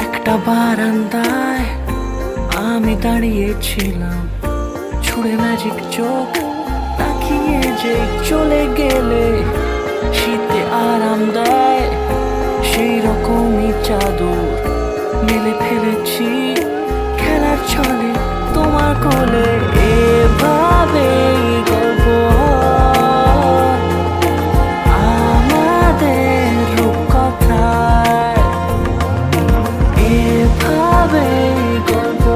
একটা বারান্দায় আমি দাঁড়িয়েছিলাম, ছুঁড়ে ম্যাজিক চোখ তাকিয়ে যে চলে গেলে। শীতে আরাম দেয় সেই রকমই চাদর মেলে ফেলেছি খেলার ছলে তোমার কোলে। এভাবে গল্প আমাদের রূপকথায়, এভাবে গল্প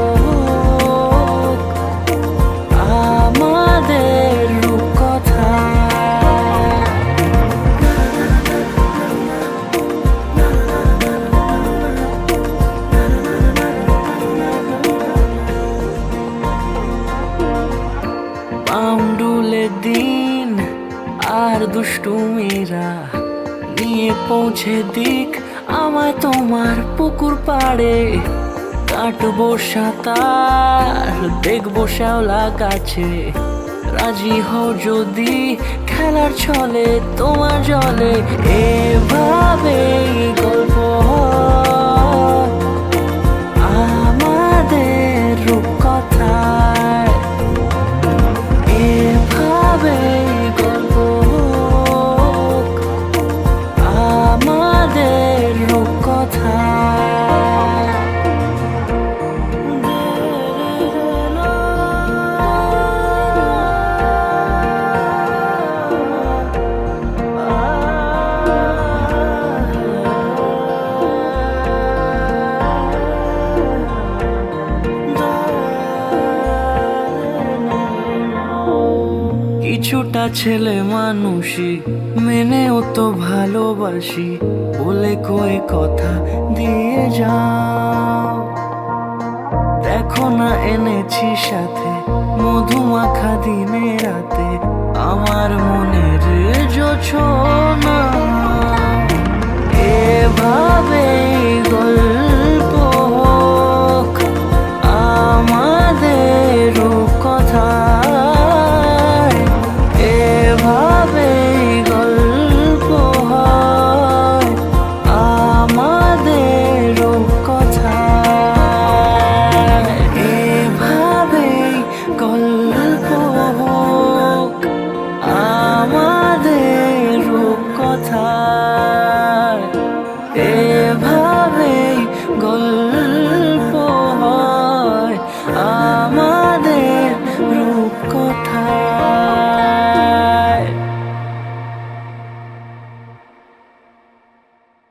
আমাদের রূপকথায়। পাউন্ডুলে দিন আর দুষ্টুমিরা নিয়ে পৌঁছে দিক আমায় তোমার পুকুর পাড়ে। কাটবো সাঁতার, দেখবো শ্যাওলা গাছে, রাজি হও যদি খেলার ছলে তোমার জলে। এভাবে গল্প আমাদের রূপকথায়, এভাবে গল্প আমাদের রূপকথায়। কিছুটা ছেলে মানুষই মেনেও তো ভালোবাসি, বলে কয়ে কথা দিয়ে যাও। দেখো না এনেছি সাথে মধুমাখা দিনে রাতে আমার মনের জোছনা। এভাবে গল্প